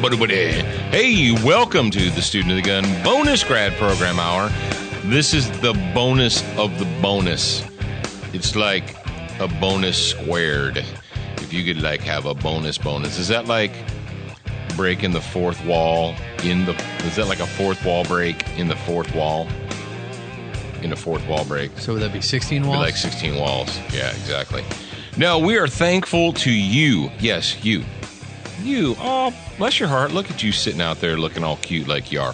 Hey, welcome to the Student of the Gun Bonus Grad Program Hour. This is the bonus of the bonus. It's like a bonus squared. If you could have a bonus. Is that like breaking the fourth wall is that like a fourth wall break in the fourth wall? In a fourth wall break. So would that be 16 walls? It'd be like 16 walls. Yeah, exactly. No, we are thankful to you. Yes, you. You. Oh, bless your heart. Look at you sitting out there looking all cute like you are.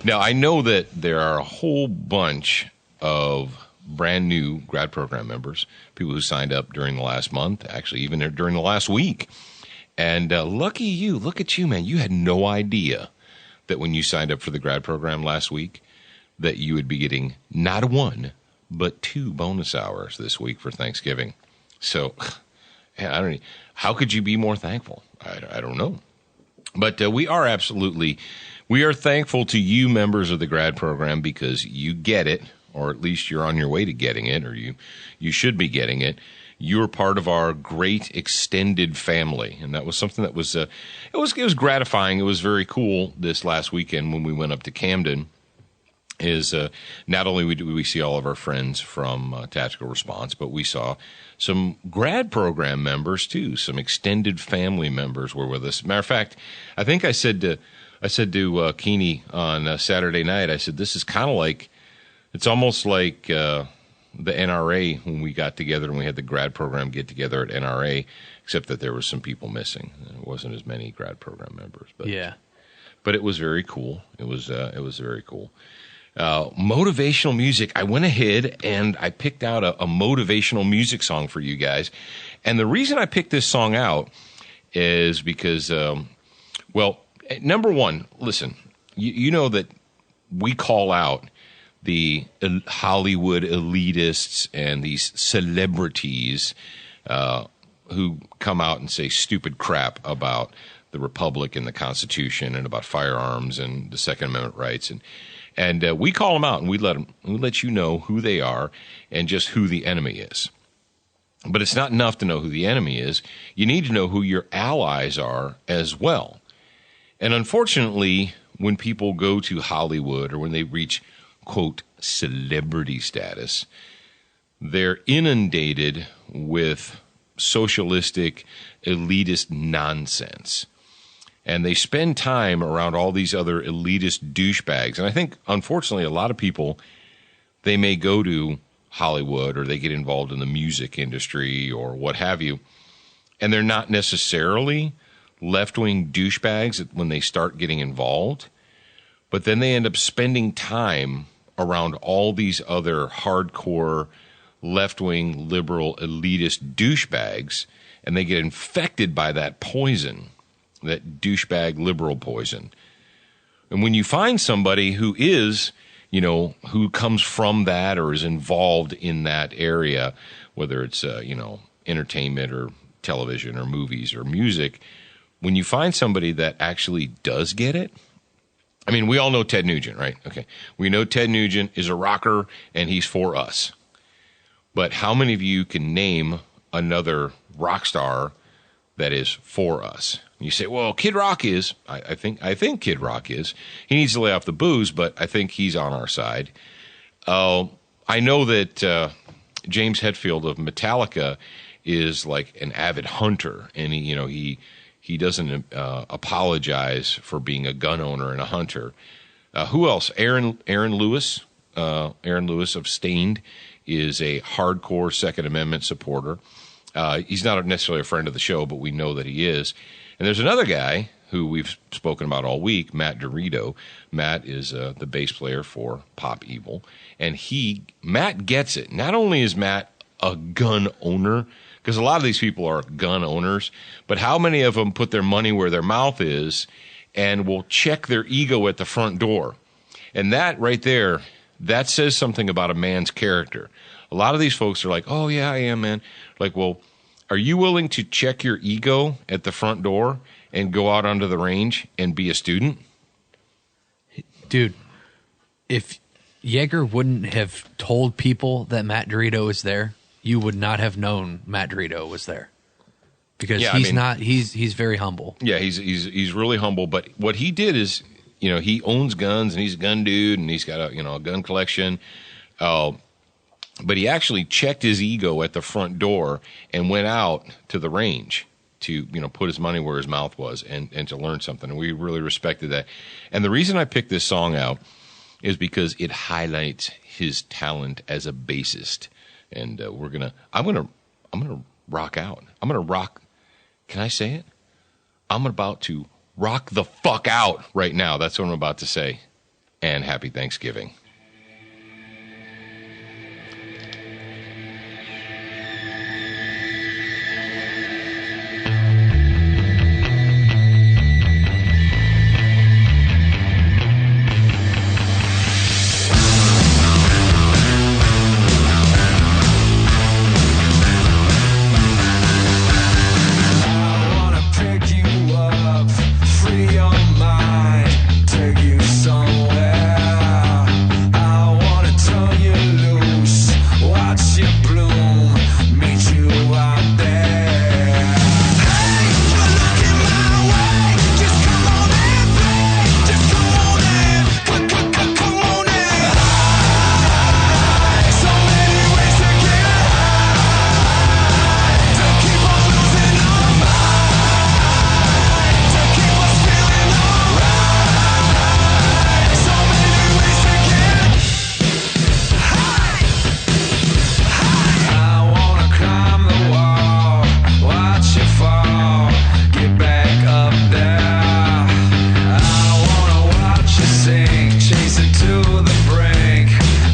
Now, I know that there are a whole bunch of brand new grad program members, people who signed up during the last month, actually even during the last week. And lucky you. Look at you, man. You had no idea that when you signed up for the grad program last week that you would be getting not one, but 2 bonus hours this week for Thanksgiving. So, how could you be more thankful? I don't know. But we are thankful to you members of the grad program because you get it, or at least you're on your way to getting it, or you should be getting it. You're part of our great extended family, and that was something that was it was gratifying. It was very cool this last weekend when we went up to Camden. Is not only do we see all of our friends from Tactical Response, but we saw some grad program members too. Some extended family members were with us. Matter of fact, I think I said to Keeney on Saturday night, I said, this is kind of like, it's almost like the NRA when we got together and we had the grad program get together at NRA, except that there was some people missing. There wasn't as many grad program members. But, yeah. But it was very cool. It was very cool. Motivational music. I went ahead and I picked out a motivational music song for you guys. And the reason I picked this song out is because, number one, listen, you know that we call out the Hollywood elitists and these celebrities who come out and say stupid crap about the Republic and the Constitution and about firearms and the Second Amendment rights. And we call them out, and we let you know who they are and just who the enemy is. But it's not enough to know who the enemy is. You need to know who your allies are as well. And unfortunately, when people go to Hollywood or when they reach, quote, celebrity status, they're inundated with socialistic, elitist nonsense. And they spend time around all these other elitist douchebags. And I think, unfortunately, a lot of people, they may go to Hollywood or they get involved in the music industry or what have you, and they're not necessarily left-wing douchebags when they start getting involved, but then they end up spending time around all these other hardcore left-wing liberal elitist douchebags, and they get infected by that poison, that douchebag liberal poison. And when you find somebody who is, who comes from that or is involved in that area, whether it's, entertainment or television or movies or music, when you find somebody that actually does get it, I mean, we all know Ted Nugent, right? Okay. We know Ted Nugent is a rocker and he's for us. But how many of you can name another rock star that is for us? You say, well, Kid Rock is. I think Kid Rock is. He needs to lay off the booze, but I think he's on our side. I know that James Hetfield of Metallica is like an avid hunter, and he doesn't apologize for being a gun owner and a hunter. Who else? Aaron Lewis. Aaron Lewis of Stained is a hardcore Second Amendment supporter. He's not necessarily a friend of the show, but we know that he is. And there's another guy who we've spoken about all week, Matt Dorito. Matt is the bass player for Pop Evil. And Matt gets it. Not only is Matt a gun owner, because a lot of these people are gun owners, but how many of them put their money where their mouth is and will check their ego at the front door? And that right there, that says something about a man's character. A lot of these folks are like, oh, yeah, I am, man. Like, well, are you willing to check your ego at the front door and go out onto the range and be a student? Dude, if Yeager wouldn't have told people that Matt Dorito was there, you would not have known Matt Dorito was there. because Yeah, I he's mean- not. He's very humble. Yeah, he's really humble. But what he did is, he owns guns and he's a gun dude and he's got a gun collection. But he actually checked his ego at the front door and went out to the range to put his money where his mouth was and to learn something. And we really respected that. And the reason I picked this song out is because it highlights his talent as a bassist. And I'm gonna rock out. I'm gonna rock. Can I say it? I'm about to rock the fuck out right now. That's what I'm about to say. And happy Thanksgiving. I wanna pick you up, free your mind, take you somewhere. I wanna turn you loose, watch you bloom, meet you out there. Hey, you're looking my way, just come on and play, just come on in, come on in. So many ways to get high, to keep on losing our mind, to keep us feeling alright. So many ways to get high. I wanna climb the wall, watch you fall, get back up there. I wanna watch you sink, chase it to the brink,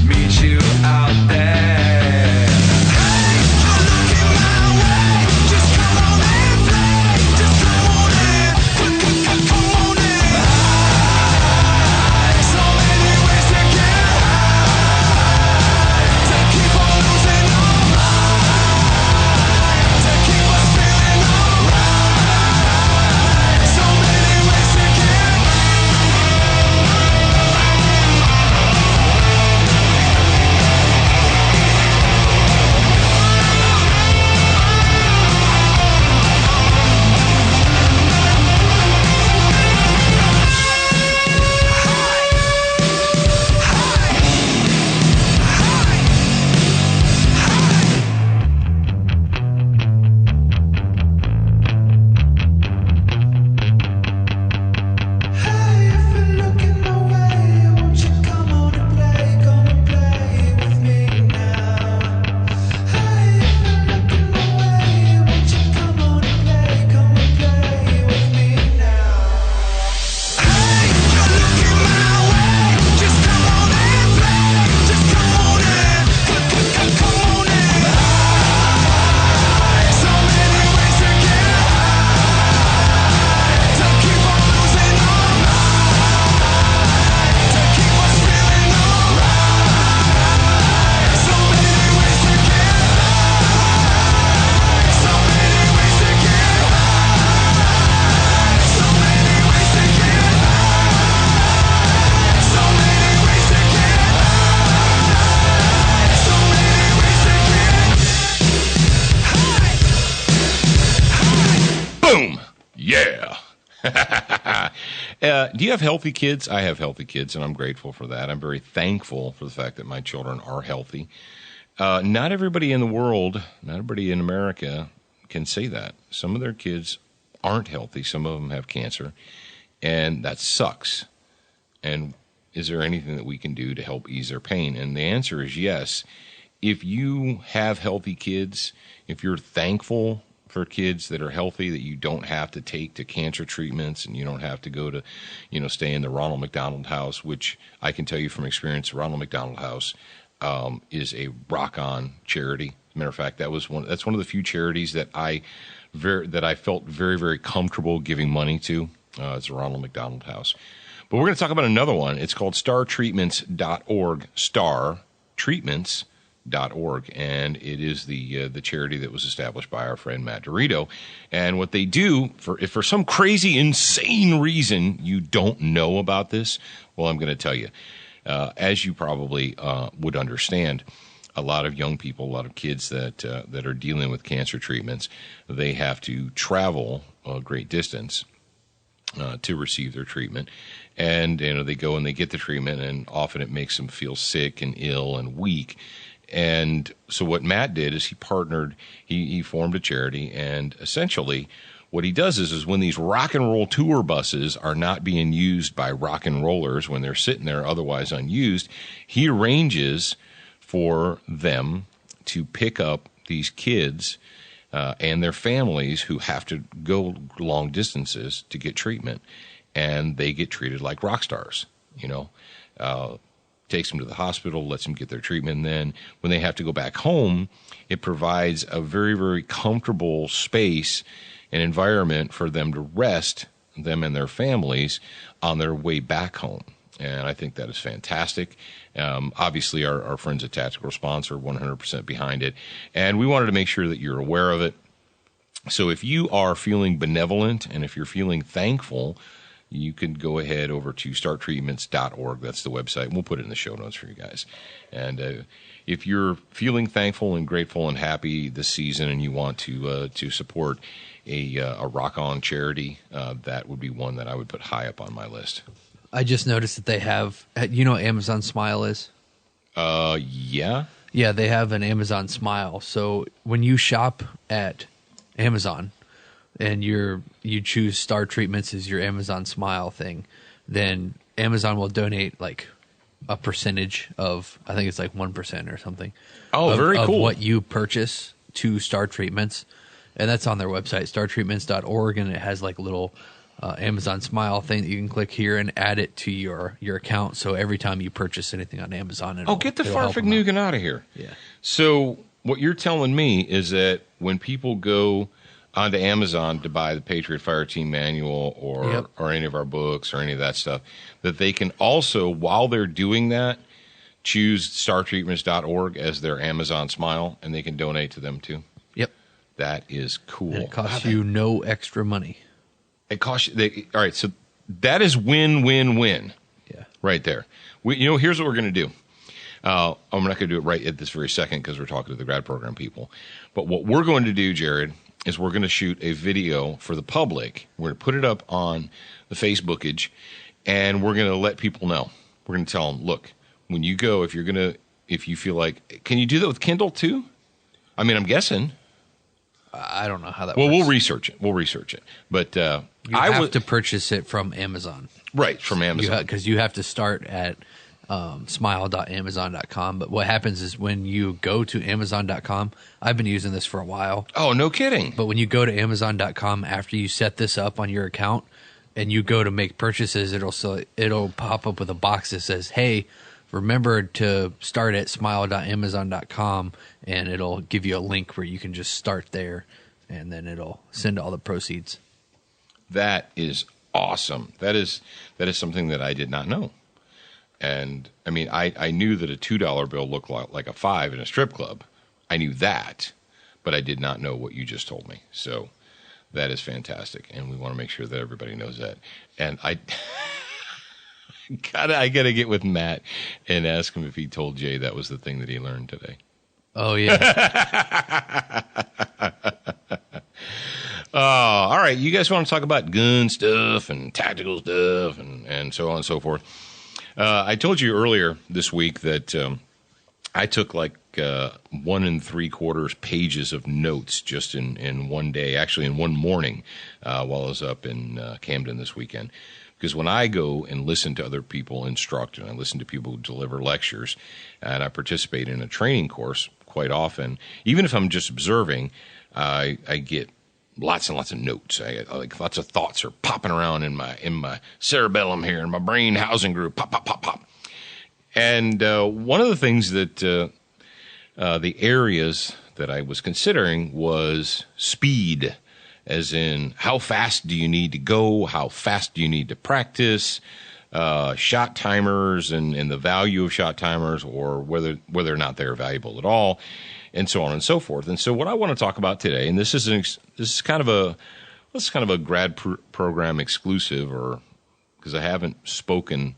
meet you out there. Hey, you're looking my way, just come on and play, just come on in, come on in. So many ways to get high, to keep on losing our mind, to keep us feeling alright. So many ways to get Hey, if you're looking my way, won't you come on and play with me now? Hey, if you're looking my way, won't you come on and play with me now? Hey, you're looking my way, just come on and play, just come on in, come on in. So many ways to get high, to keep on losing our mind, to keep us feeling alright. So many ways to get high, so many ways to get high, so many ways to get high, so many ways to get high, so many ways to get high. Boom! Yeah. Do you have healthy kids? I have healthy kids, and I'm grateful for that. I'm very thankful for the fact that my children are healthy. Not everybody in the world, not everybody in America can say that. Some of their kids aren't healthy. Some of them have cancer, and that sucks. And is there anything that we can do to help ease their pain? And the answer is yes. If you have healthy kids, if you're thankful for kids that are healthy, that you don't have to take to cancer treatments and you don't have to go to, stay in the Ronald McDonald House, which I can tell you from experience, the Ronald McDonald House is a rock-on charity. As a matter of fact, that's one of the few charities that I felt very, very comfortable giving money to. It's the Ronald McDonald House. But we're going to talk about another one. It's called StarTreatments.org, StarTreatments.org, and it is the charity that was established by our friend Matt Dorito. And what they do, if for some crazy, insane reason you don't know about this, well, I'm going to tell you. As you probably would understand, a lot of young people, a lot of kids that are dealing with cancer treatments, they have to travel a great distance to receive their treatment. And, they go and they get the treatment, and often it makes them feel sick and ill and weak. And so what Matt did is he partnered, he formed a charity, and essentially what he does is when these rock and roll tour buses are not being used by rock and rollers, when they're sitting there otherwise unused, he arranges for them to pick up these kids and their families who have to go long distances to get treatment, and they get treated like rock stars, takes them to the hospital, lets them get their treatment. And then when they have to go back home, it provides a very, very comfortable space and environment for them to rest, them and their families, on their way back home. And I think that is fantastic. Obviously, our friends at Tactical Response are 100% behind it. And we wanted to make sure that you're aware of it. So if you are feeling benevolent and if you're feeling thankful, you can go ahead over to starttreatments.org. That's the website. We'll put it in the show notes for you guys. And if you're feeling thankful and grateful and happy this season, and you want to support a Rock On charity, that would be one that I would put high up on my list. I just noticed that they have, what Amazon Smile is? Yeah. Yeah, they have an Amazon Smile. So when you shop at Amazon, and you choose Star Treatments as your Amazon Smile thing, then Amazon will donate like a percentage of, I think it's like 1% or something. Oh, very cool. Of what you purchase to Star Treatments. And that's on their website, starttreatments.org, and it has like a little Amazon Smile thing that you can click here and add it to your account. So every time you purchase anything on Amazon, get the Farfignugan out of here. Yeah. So what you're telling me is that when people go onto Amazon to buy the Patriot Fire Team Manual or any of our books or any of that stuff, that they can also, while they're doing that, choose startreatments.org as their Amazon Smile, and they can donate to them too. Yep. That is cool. And it costs you no extra money. It costs you, all right, so that is win-win-win. Yeah. Right there. Here's what we're going to do. I'm not going to do it right at this very second because we're talking to the grad program people. But what we're going to do, Jared, is we're going to shoot a video for the public. We're going to put it up on the Facebookage, and we're going to let people know. We're going to tell them, look, when you go, if you feel like, can you do that with Kindle too? I mean, I'm guessing. I don't know how that works. works. We'll research it. But you have to purchase it from Amazon. Right, from Amazon. Because you have to start at smile.amazon.com. But what happens is when you go to amazon.com, I've been using this for a while. Oh, no kidding. But when you go to amazon.com after you set this up on your account and you go to make purchases, it'll pop up with a box that says, hey, remember to start at smile.amazon.com, and it'll give you a link where you can just start there, and then it'll send all the proceeds. That is awesome. That is something that I did not know. And I mean, I knew that a $2 bill looked like a $5 in a strip club. I knew that, but I did not know what you just told me. So that is fantastic, and we want to make sure that everybody knows that. And I gotta get with Matt and ask him if he told Jay that was the thing that he learned today. Oh yeah. All right, you guys want to talk about gun stuff and tactical stuff and so on and so forth. I told you earlier this week that I took like 1 3/4 pages of notes just in one day, actually in one morning, while I was up in Camden this weekend. Because when I go and listen to other people instruct, and I listen to people who deliver lectures, and I participate in a training course quite often, even if I'm just observing, I get lots and lots of notes. Like lots of thoughts are popping around in my cerebellum here, in my brain housing group, pop, pop, pop, pop. And one of the things that the areas that I was considering was speed, as in how fast do you need to go, how fast do you need to practice, shot timers and the value of shot timers, or whether or not they're valuable at all, and so on and so forth. And so what I want to talk about today, and this is kind of a grad program exclusive, or because I haven't spoken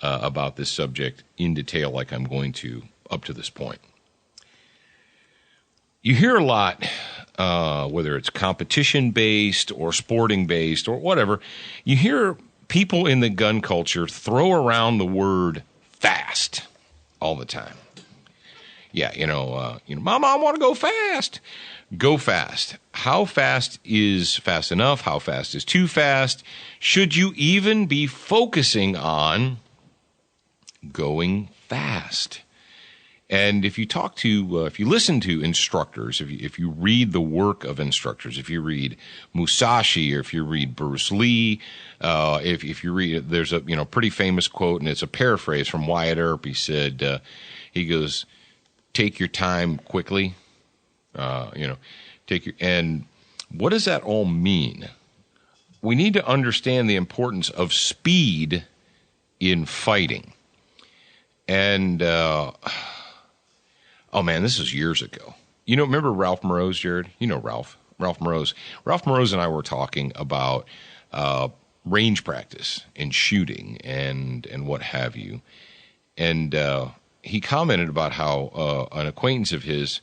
about this subject in detail like I'm going to up to this point. you hear a lot, whether it's competition based or sporting based or whatever, you hear people in the gun culture throw around the word fast all the time. Yeah, Mama, I want to go fast. Go fast. How fast is fast enough? How fast is too fast? Should you even be focusing on going fast? And if you if you listen to instructors, if you read the work of instructors, if you read Musashi or if you read Bruce Lee, if you read, there's a pretty famous quote, and it's a paraphrase from Wyatt Earp. He said, he goes, "Take your time quickly." And what does that all mean? We need to understand the importance of speed in fighting. And oh man, this was years ago. Remember Ralph Morose, Jared? You know Ralph Morose. Ralph Morose and I were talking about range practice and shooting and what have you. And he commented about how an acquaintance of his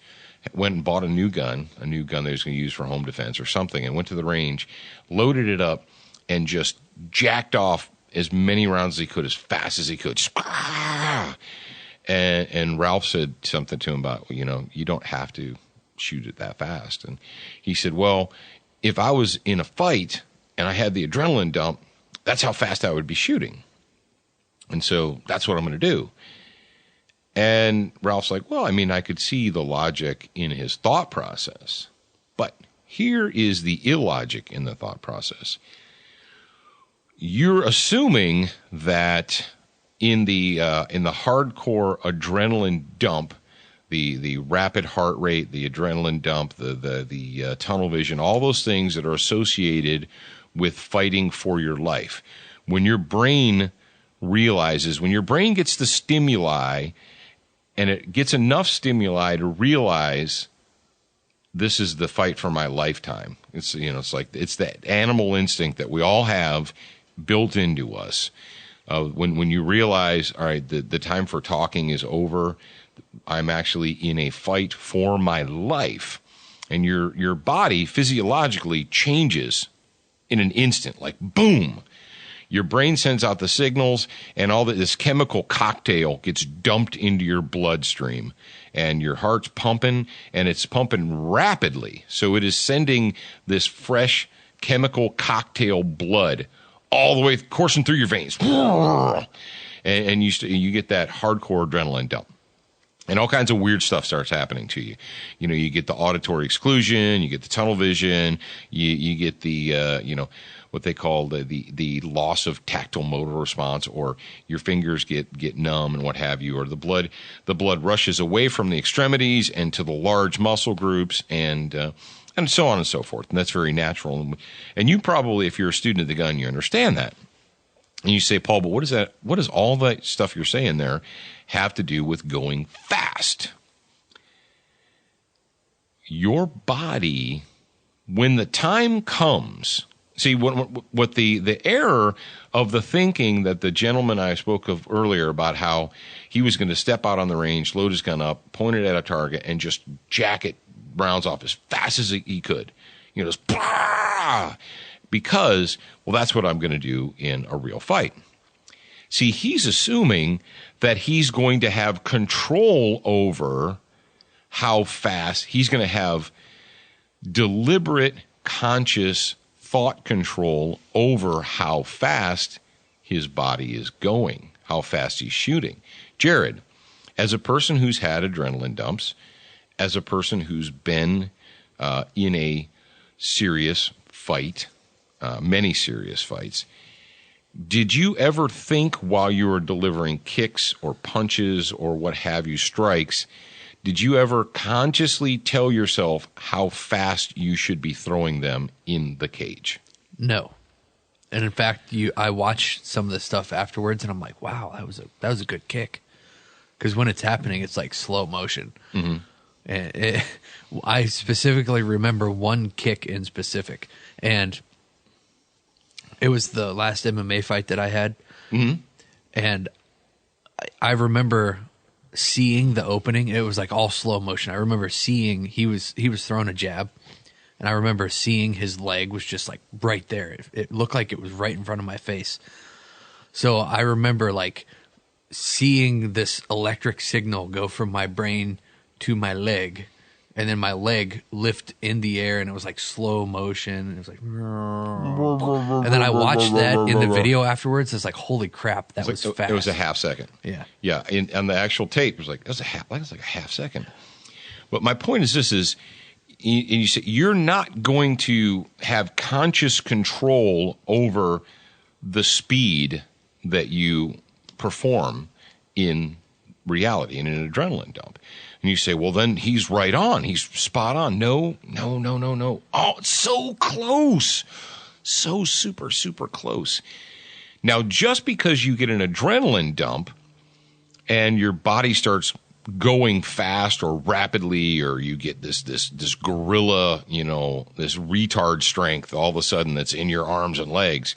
went and bought a new gun that he was going to use for home defense or something, and went to the range, loaded it up, and just jacked off as many rounds as he could, as fast as he could. And Ralph said something to him about, you don't have to shoot it that fast. And he said, well, if I was in a fight and I had the adrenaline dump, that's how fast I would be shooting. And so that's what I'm going to do. And Ralph's like, well, I could see the logic in his thought process. But here is the illogic in the thought process. You're assuming that in the hardcore adrenaline dump, the rapid heart rate, the adrenaline dump, the tunnel vision, all those things that are associated with fighting for your life. When your brain gets the stimuli, and it gets enough stimuli to realize this is the fight for my lifetime. It's that animal instinct that we all have built into us. When you realize, all right, the time for talking is over, I'm actually in a fight for my life, and your body physiologically changes in an instant, like boom. Your brain sends out the signals, and all this chemical cocktail gets dumped into your bloodstream, and your heart's pumping, and it's pumping rapidly. So it is sending this fresh chemical cocktail blood all the way coursing through your veins, and you get that hardcore adrenaline dump. And all kinds of weird stuff starts happening to you. You get the auditory exclusion, you get the tunnel vision, you get the what they call the loss of tactile motor response, or your fingers get numb and what have you, or the blood rushes away from the extremities and to the large muscle groups, and so on and so forth. And that's very natural. And you probably, if you're a student of the gun, you understand that. And you say, Paul, but what does all that stuff you're saying there have to do with going fast? Your body, when the time comes, see what the error of the thinking that the gentleman I spoke of earlier about how he was going to step out on the range, load his gun up, point it at a target, and just jack it rounds off as fast as he could. Just blah! Because, well, that's what I'm going to do in a real fight. See, he's assuming that he's going to have control over how fast. He's going to have deliberate, conscious thought control over how fast his body is going, how fast he's shooting. Jared, as a person who's had adrenaline dumps, as a person who's been in a serious fight, many serious fights, did you ever think while you were delivering kicks or punches or what have you, strikes, did you ever consciously tell yourself how fast you should be throwing them in the cage? No. And in fact, I watched some of the stuff afterwards, and I'm like, wow, that was a good kick. Because when it's happening, it's like slow motion. Mm-hmm. And I specifically remember one kick in specific, and it was the last MMA fight that I had. Mm-hmm. And I remember seeing the opening. It was like all slow motion. I remember seeing he was throwing a jab, and I remember seeing his leg was just like right there. It looked like it was right in front of my face. So I remember like seeing this electric signal go from my brain to my leg, and then my leg lift in the air, and it was like slow motion. And it was like, and then I watched that in the video afterwards. It's like, holy crap, that was fast. It was a half second. Yeah. Yeah. On the actual tape, it was like, it was like a half second. But my point is this is, and you say, you're not going to have conscious control over the speed that you perform in reality, in an adrenaline dump. And you say, well, then he's right on. He's spot on. No. Oh, it's so close. So super, super close. Now, just because you get an adrenaline dump and your body starts going fast or rapidly, or you get this gorilla, this retard strength all of a sudden that's in your arms and legs,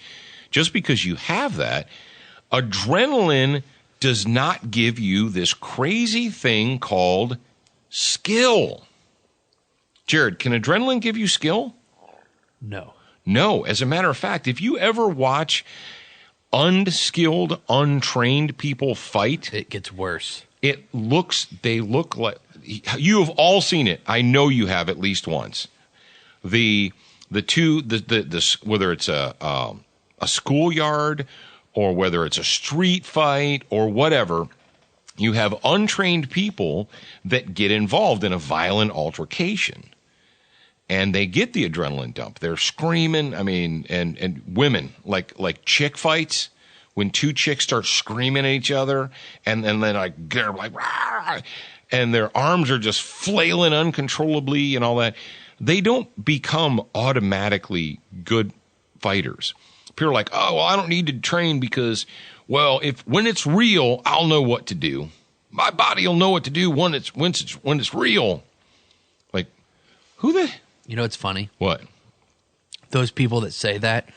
just because you have that, adrenaline does not give you this crazy thing called skill. Jared, can adrenaline give you skill? No. No. As a matter of fact, if you ever watch unskilled, untrained people fight, It gets worse. they look like, you have all seen it. I know you have at least once. The whether it's a schoolyard or whether it's a street fight or whatever, you have untrained people that get involved in a violent altercation. And they get the adrenaline dump. They're screaming. I mean, and women, like chick fights, when two chicks start screaming at each other, and then they're like, rah, and their arms are just flailing uncontrollably and all that. They don't become automatically good fighters. People are like, oh, well, I don't need to train because, well, when it's real, I'll know what to do. My body will know what to do when it's real. Like, who the? You know, it's funny. What? Those people that say that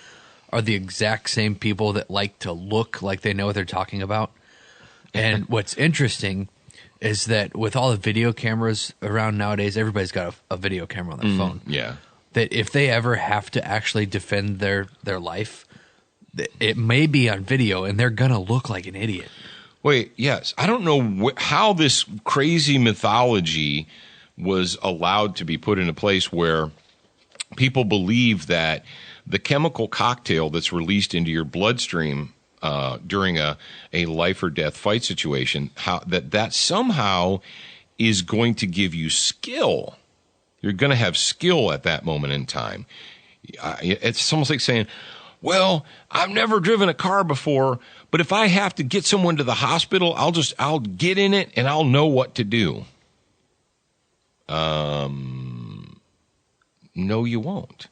are the exact same people that like to look like they know what they're talking about. And what's interesting is that with all the video cameras around nowadays, everybody's got a video camera on their phone. Yeah. That if they ever have to actually defend their life, it may be on video, and they're going to look like an idiot. Wait, yes. I don't know how this crazy mythology was allowed to be put into place where people believe that the chemical cocktail that's released into your bloodstream during a life or death fight situation, that somehow is going to give you skill. You're going to have skill at that moment in time. It's almost like saying, well, I've never driven a car before, but if I have to get someone to the hospital, I'll get in it and I'll know what to do. No, you won't.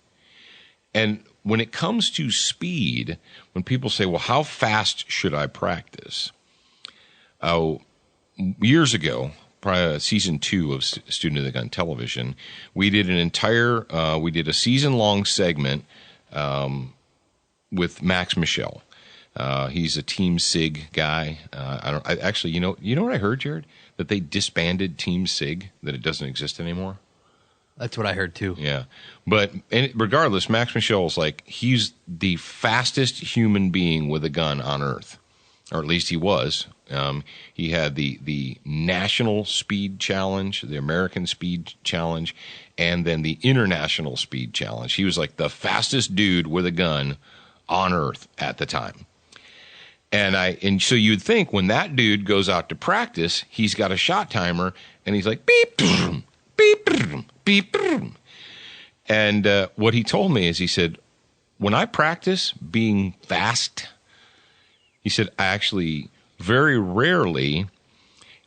And when it comes to speed, when people say, well, how fast should I practice? Years ago, probably season 2 of Student of the Gun television, we did a season-long segment with Max Michel. He's a Team SIG guy. You know what I heard, Jared? That they disbanded Team SIG, that it doesn't exist anymore. That's what I heard too. Yeah. But regardless, Max Michel is he's the fastest human being with a gun on Earth. Or at least he was. He had the national speed challenge, the American speed challenge, and then the international speed challenge. He was like the fastest dude with a gun on Earth at the time. And so you'd think when that dude goes out to practice, he's got a shot timer, and he's like, beep, beep, beep. And what he told me is, he said, when I practice being fast, he said, I actually very rarely,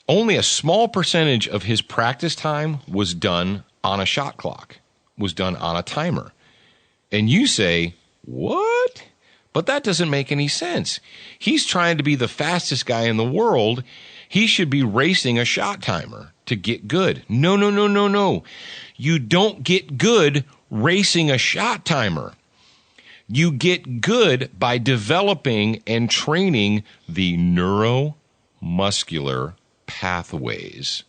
only a small percentage of his practice time was done on a shot clock, was done on a timer. And you say, what? But that doesn't make any sense. He's trying to be the fastest guy in the world. He should be racing a shot timer to get good. No. You don't get good racing a shot timer. You get good by developing and training the neuromuscular pathways,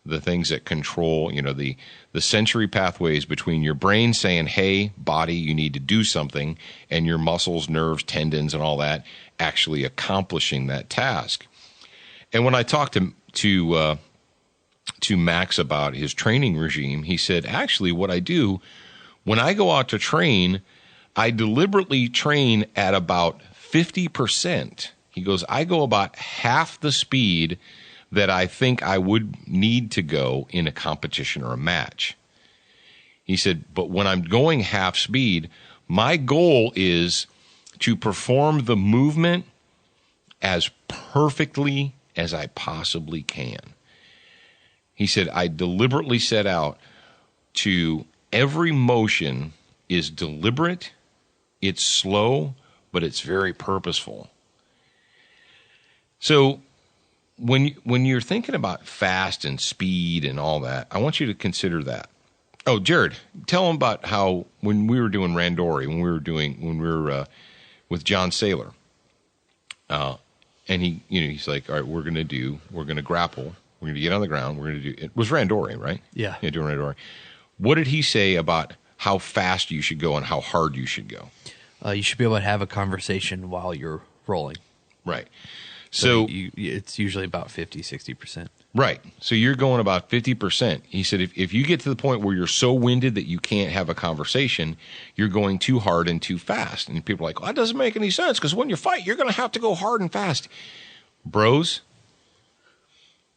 the things that control, the sensory pathways between your brain saying, hey, body, you need to do something, and your muscles, nerves, tendons, and all that actually accomplishing that task. And when I talked to Max about his training regime, he said, actually, what I do when I go out to train, I deliberately train at about 50%. He goes, I go about half the speed that I think I would need to go in a competition or a match. He said, but when I'm going half speed, my goal is to perform the movement as perfectly as I possibly can. He said, I deliberately set out to, every motion is deliberate, it's slow, but it's very purposeful. So when you're thinking about fast and speed and all that, I want you to consider that. Oh, Jared, tell them about how when we were doing Randori, when we were with John Saylor, and he's like, all right, we're going to grapple, we're going to get on the ground, we're going to do. It was Randori, right? Yeah, doing Randori. What did he say about how fast you should go and how hard you should go? You should be able to have a conversation while you're rolling. Right. So it's usually about 50, 60%. Right. So you're going about 50%. He said if you get to the point where you're so winded that you can't have a conversation, you're going too hard and too fast. And people are like, well, that doesn't make any sense because when you fight, you're going to have to go hard and fast. Bros,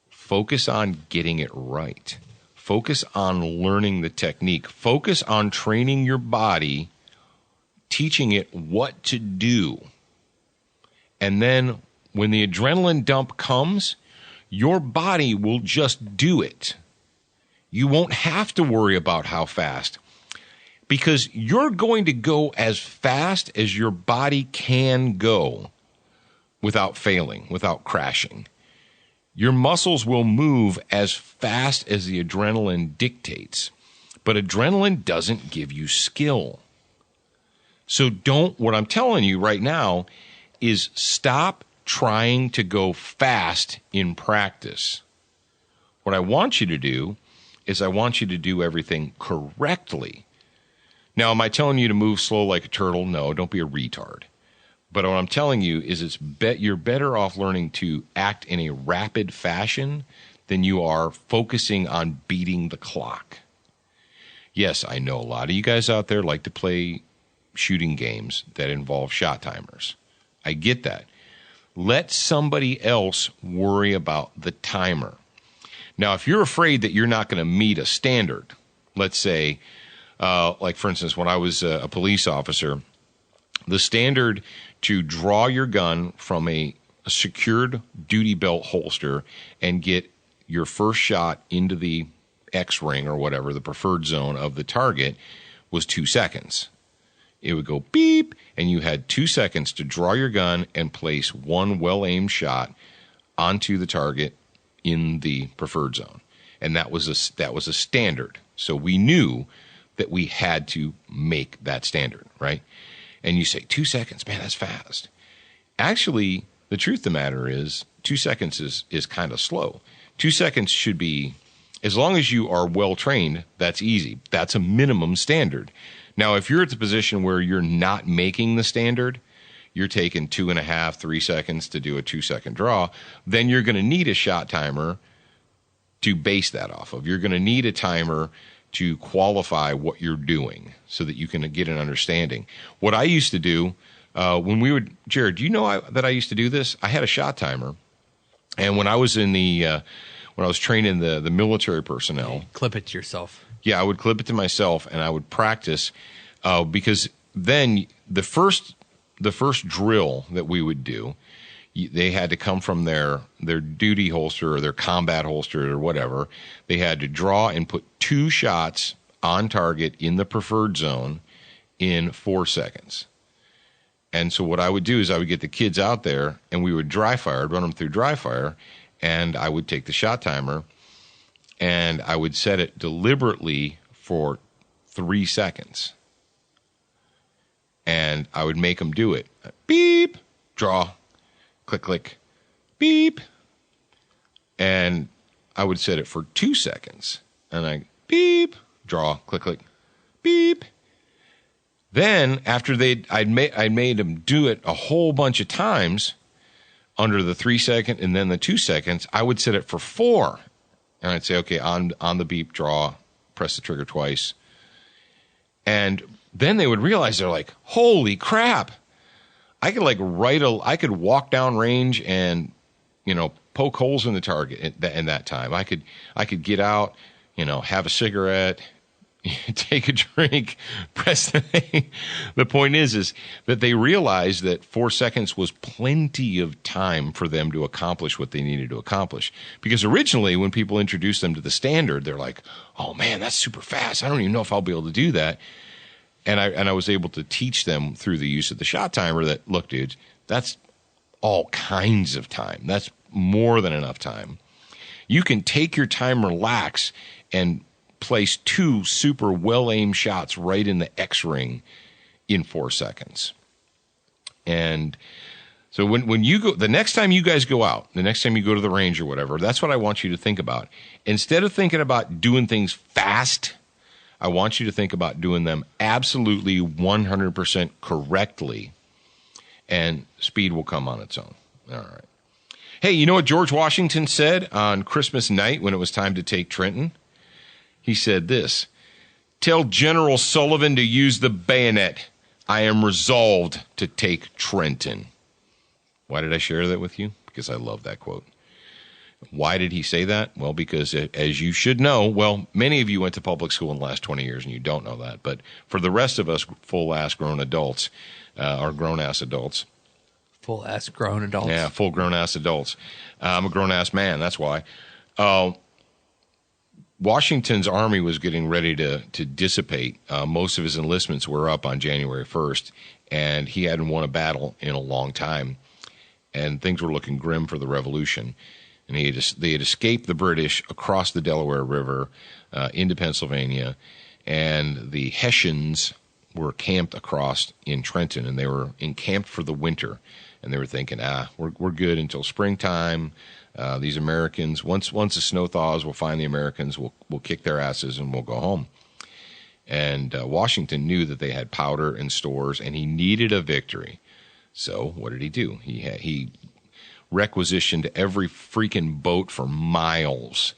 focus on getting it right. Focus on learning the technique. Focus on training your body, teaching it what to do. And then when the adrenaline dump comes, your body will just do it. You won't have to worry about how fast because you're going to go as fast as your body can go without failing, without crashing. Your muscles will move as fast as the adrenaline dictates, but adrenaline doesn't give you skill. So what I'm telling you right now is stop trying to go fast in practice. What I want you to do is I want you to do everything correctly. Now, am I telling you to move slow like a turtle? No, don't be a retard. But what I'm telling you is you're better off learning to act in a rapid fashion than you are focusing on beating the clock. Yes, I know a lot of you guys out there like to play shooting games that involve shot timers. I get that. Let somebody else worry about the timer. Now, if you're afraid that you're not going to meet a standard, let's say, like for instance, when I was a police officer, the standard to draw your gun from a secured duty belt holster and get your first shot into the X-ring or whatever, the preferred zone of the target, was 2 seconds. It would go beep, and you had 2 seconds to draw your gun and place one well-aimed shot onto the target in the preferred zone. And that was a standard. So we knew that we had to make that standard, right? And you say, 2 seconds, man, that's fast. Actually, the truth of the matter is 2 seconds is kind of slow. 2 seconds should be, as long as you are well-trained, that's easy. That's a minimum standard. Now, if you're at the position where you're not making the standard, you're taking 2.5, 3 seconds to do a 2 second draw, then you're going to need a shot timer to base that off of. You're going to need a timer to qualify what you're doing so that you can get an understanding. What I used to do when we would, Jared, do you know that I used to do this? I had a shot timer, and when I was in when I was training the military personnel, Clip it to yourself. Yeah, I would clip it to myself, and I would practice because then the first drill that we would do, they had to come from their duty holster or their combat holster or whatever. They had to draw and put 2 shots on target in the preferred zone in 4 seconds. And so what I would do is I would get the kids out there, and we would dry fire, run them through dry fire, and I would take the shot timer, and I would set it deliberately for 3 seconds. And I would make them do it. Beep, draw, click, click, beep, And I would set it for 2 seconds. And I beep, draw, click, click, beep. Then after I'd made them do it a whole bunch of times under the 3 second and then the 2 seconds, I would set it for 4. And I'd say, okay, on the beep, draw, press the trigger twice. And then they would realize, they're like, holy crap. I could I could walk down range and, poke holes in the target in that time. I could get out, have a cigarette, take a drink, press the thing. The point is that they realized that 4 seconds was plenty of time for them to accomplish what they needed to accomplish. Because originally, when people introduced them to the standard, they're like, oh man, that's super fast. I don't even know if I'll be able to do that. And I was able to teach them through the use of the shot timer that, look, dudes, that's all kinds of time. That's more than enough time. You can take your time, relax, and place 2 super well-aimed shots right in the X-ring in 4 seconds. And so when you go, the next time you guys go out, the next time you go to the range or whatever, that's what I want you to think about. Instead of thinking about doing things fast, I want you to think about doing them absolutely 100% correctly, and speed will come on its own. All right. Hey, you know what George Washington said on Christmas night when it was time to take Trenton? He said this: "Tell General Sullivan to use the bayonet. I am resolved to take Trenton." Why did I share that with you? Because I love that quote. Why did he say that? Well, because as you should know, many of you went to public school in the last 20 years and you don't know that. But for the rest of us full-ass grown adults, or grown-ass adults. Full-ass grown adults. Yeah, full grown-ass adults. I'm a grown-ass man, that's why. Washington's army was getting ready to dissipate. Most of his enlistments were up on January 1st, and he hadn't won a battle in a long time. And things were looking grim for the revolution. And they had escaped the British across the Delaware River into Pennsylvania, and the Hessians were camped across in Trenton, and they were encamped for the winter. And they were thinking, we're good until springtime. These Americans, once the snow thaws, we'll find the Americans, we'll kick their asses, and we'll go home. And Washington knew that they had powder and stores, and he needed a victory. So what did he do? He requisitioned every freaking boat for miles,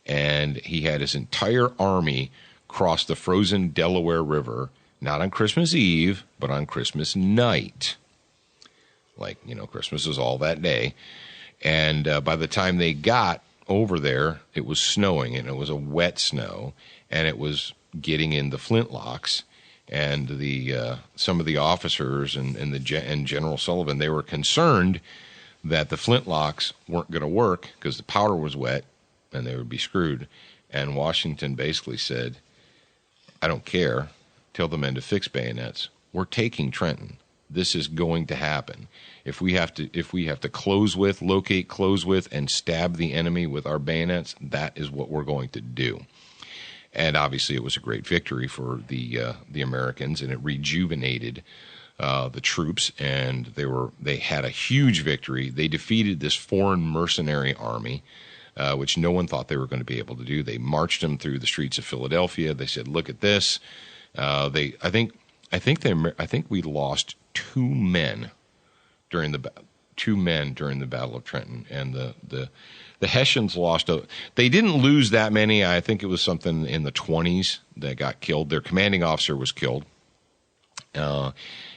and he had his entire army cross the frozen Delaware River, not on Christmas Eve, but on Christmas night. Christmas is all that day. And by the time they got over there, it was snowing, and it was a wet snow, and it was getting in the flintlocks. And some of the officers and General Sullivan, they were concerned that the flintlocks weren't going to work because the powder was wet and they would be screwed. And Washington basically said, I don't care. Tell the men to fix bayonets. We're taking Trenton. This is going to happen. If we have to locate, close with, and stab the enemy with our bayonets, that is what we're going to do. And obviously it was a great victory for the Americans, and it rejuvenated the troops, and they had a huge victory. They defeated this foreign mercenary army, which no one thought they were going to be able to do. They marched them through the streets of Philadelphia. They said, "Look at this." I think we lost 2 men during the Battle of Trenton, and the Hessians lost. They didn't lose that many. I think it was something in the 20s that got killed. Their commanding officer was killed.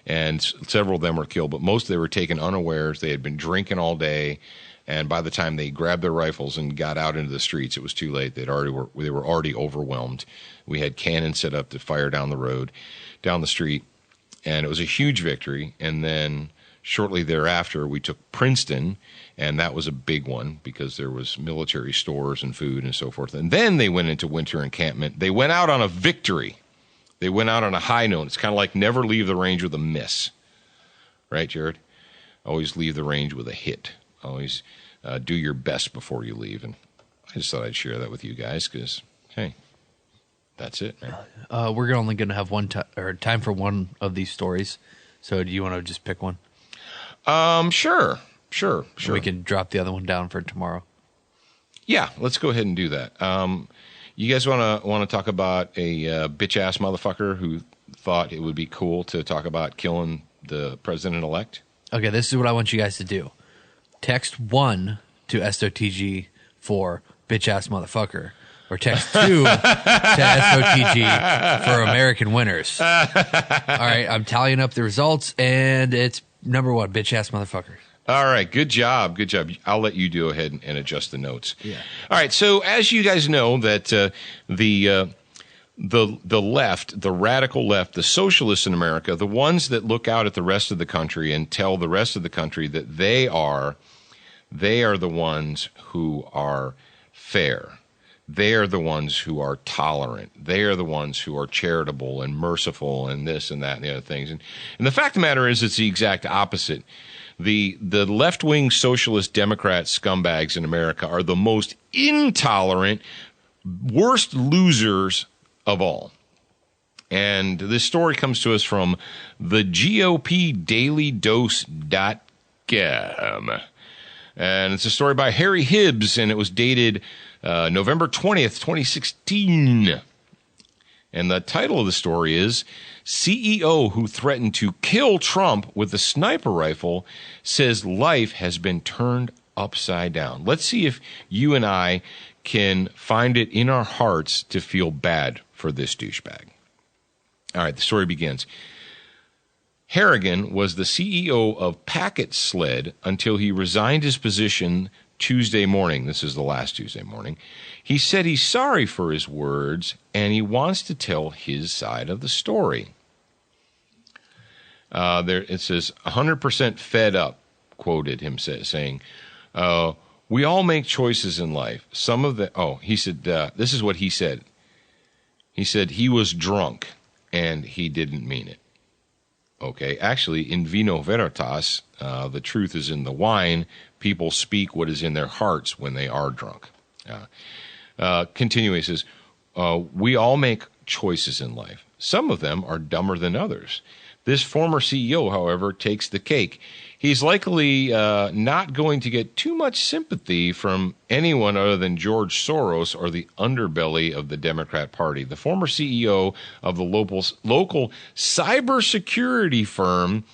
And several of them were killed, but most they were taken unawares. They had been drinking all day, and by the time they grabbed their rifles and got out into the streets, it was too late. They were already overwhelmed. We had cannons set up to fire down the street, and it was a huge victory. And then shortly thereafter, we took Princeton, and that was a big one because there was military stores and food and so forth. And then they went into winter encampment. They went out on a victory. They went out on a high note. It's kind of like never leave the range with a miss. Right, Jared? Always leave the range with a hit. Always do your best before you leave. And I just thought I'd share that with you guys because, hey, that's it, man. We're only going to have time for one of these stories. So do you want to just pick one? Sure. We can drop the other one down for tomorrow. Yeah, let's go ahead and do that. You guys want to talk about a bitch ass motherfucker who thought it would be cool to talk about killing the president elect? Okay, this is what I want you guys to do. Text 1 to SOTG for bitch ass motherfucker, or text 2 to SOTG for American winners. All right, I'm tallying up the results, and it's number 1, bitch ass motherfucker. All right, good job, good job. I'll let you go ahead and adjust the notes. Yeah. All right, so as you guys know, that the left, the radical left, the socialists in America, the ones that look out at the rest of the country and tell the rest of the country that they are the ones who are fair. They are the ones who are tolerant. They are the ones who are charitable and merciful and this and that and the other things. And the fact of the matter is, it's the exact opposite. The left-wing socialist Democrat scumbags in America are the most intolerant, worst losers of all. And this story comes to us from the GOPDailyDose.com. And it's a story by Harry Hibbs, and it was dated November 20th, 2016. And the title of the story is CEO who threatened to kill Trump with a sniper rifle says life has been turned upside down. Let's see if you and I can find it in our hearts to feel bad for this douchebag. All right, the story begins. Harrigan was the CEO of Packet Sled until he resigned his position Tuesday morning. This is the last Tuesday morning. He said he's sorry for his words and he wants to tell his side of the story. It says 100% fed up, quoted him saying, we all make choices in life. Some of the, he said, this is what he said. He said he was drunk and he didn't mean it. Okay, actually, in vino veritas, the truth is in the wine. People speak what is in their hearts when they are drunk. Continuing, he says, we all make choices in life. Some of them are dumber than others. This former CEO, however, takes the cake. He's likely not going to get too much sympathy from anyone other than George Soros or the underbelly of the Democrat Party. The former CEO of the local cybersecurity firm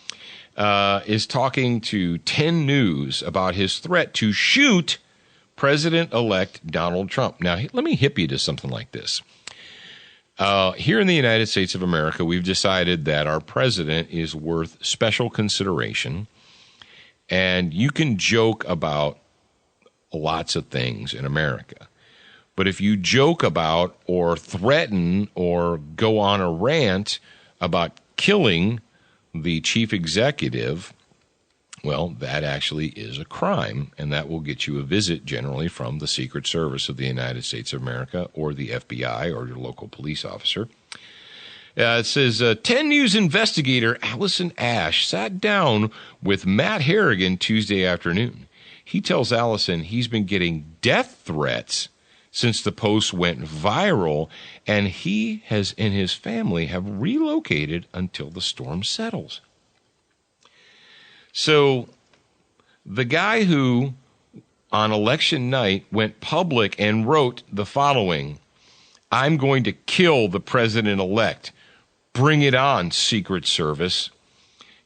is talking to 10 News about his threat to shoot President-elect Donald Trump. Now, let me hip you to something like this. Here in the United States of America, we've decided that our president is worth special consideration. And you can joke about lots of things in America. But if you joke about or threaten or go on a rant about killing the chief executive, well, that actually is a crime, and that will get you a visit generally from the Secret Service of the United States of America or the FBI or your local police officer. It says, 10 News investigator Allison Ash sat down with Matt Harrigan Tuesday afternoon. He tells Allison he's been getting death threats since the post went viral, and he and his family have relocated until the storm settles. So the guy who on election night went public and wrote the following, I'm going to kill the president-elect. Bring it on, Secret Service.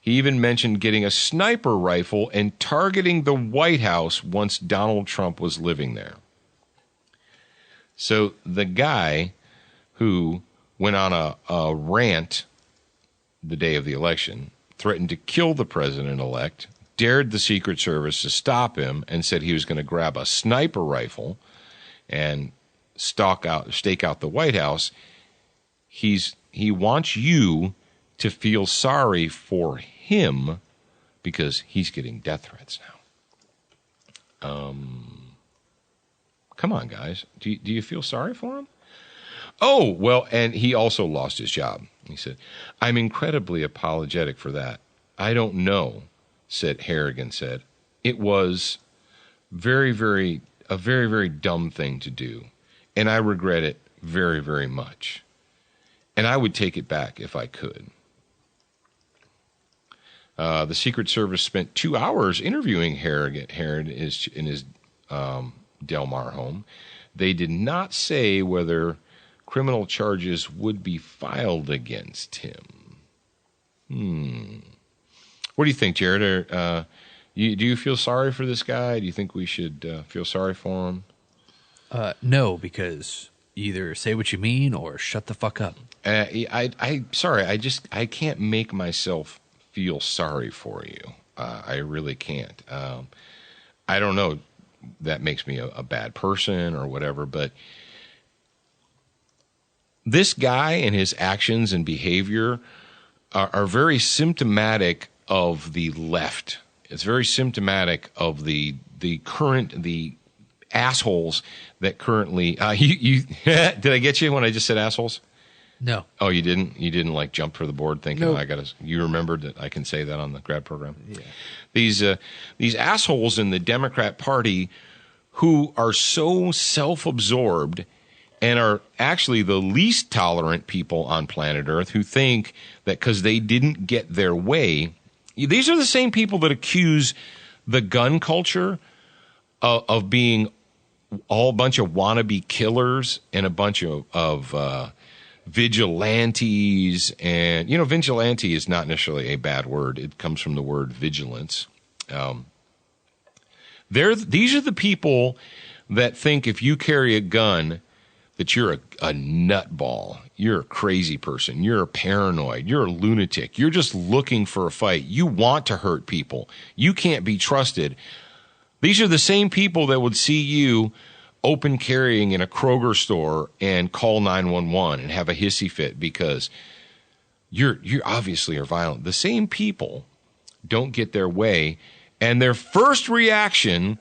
He even mentioned getting a sniper rifle and targeting the White House once Donald Trump was living there. So the guy who went on a rant the day of the election, threatened to kill the president-elect, dared the Secret Service to stop him, and said he was going to grab a sniper rifle and stake out the White House. He wants you to feel sorry for him because he's getting death threats now. Come on, guys. Do you feel sorry for him? Oh, well, and he also lost his job. He said, I'm incredibly apologetic for that. I don't know, Harrigan said. It was a very, very dumb thing to do, and I regret it very, very much. And I would take it back if I could. The Secret Service spent 2 hours interviewing Harrigan in his Del Mar home. They did not say whether criminal charges would be filed against him. What do you think, Jared? Do you feel sorry for this guy? Do you think we should feel sorry for him? No, because either say what you mean or shut the fuck up. Sorry, I can't make myself feel sorry for you. I really can't. I don't know. That makes me a bad person or whatever, but this guy and his actions and behavior are very symptomatic of the left. It's very symptomatic of the assholes that currently you did I get you when I just said assholes? No. Oh, you didn't? You didn't like jump for the board thinking Nope. You remembered that I can say that on the grad program? Yeah. These assholes in the Democrat Party who are so self-absorbed and are actually the least tolerant people on planet Earth, who think that because they didn't get their way, these are the same people that accuse the gun culture of being all a bunch of wannabe killers and a bunch of vigilantes. And, vigilante is not necessarily a bad word. It comes from the word vigilance. These are the people that think if you carry a gun that you're a nutball, you're a crazy person, you're a paranoid, you're a lunatic, you're just looking for a fight, you want to hurt people, you can't be trusted. These are the same people that would see you open carrying in a Kroger store and call 911 and have a hissy fit because you obviously are violent. The same people don't get their way, and their first reaction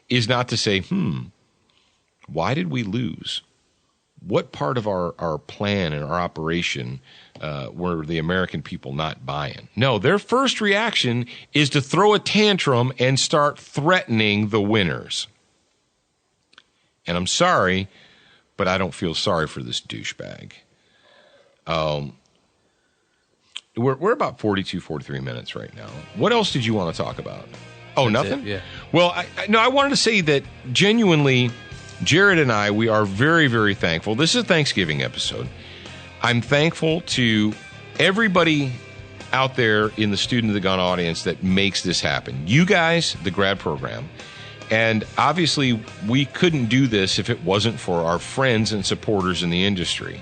is not to say, why did we lose? What part of our plan and our operation were the American people not buying? No, their first reaction is to throw a tantrum and start threatening the winners. And I'm sorry, but I don't feel sorry for this douchebag. We're about 42, 43 minutes right now. What else did you want to talk about? Oh, That's nothing? it, yeah. Well, I wanted to say that genuinely, Jared and I, we are very, very thankful. This is a Thanksgiving episode. I'm thankful to everybody out there in the Student of the Gun audience that makes this happen. You guys, the grad program. And obviously, we couldn't do this if it wasn't for our friends and supporters in the industry.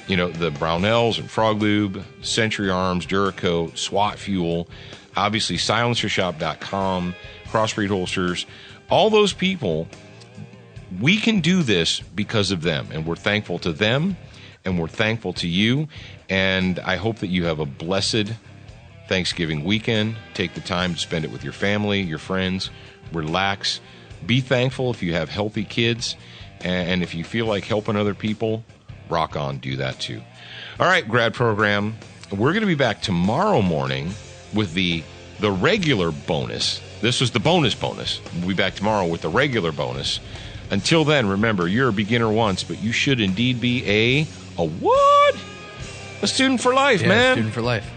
The Brownells and Frog Lube, Century Arms, Duracoat, SWAT Fuel, obviously silencershop.com, Crossbreed Holsters, all those people. We can do this because of them, and we're thankful to them, and we're thankful to you, and I hope that you have a blessed Thanksgiving weekend. Take the time to spend it with your family, your friends, relax, be thankful if you have healthy kids, and if you feel like helping other people, rock on, do that too. All right, grad program, we're going to be back tomorrow morning with the regular bonus. This was the bonus. We'll be back tomorrow with the regular bonus. Until then, remember, you're a beginner once, but you should indeed be a what? A student for life, man. Student for life.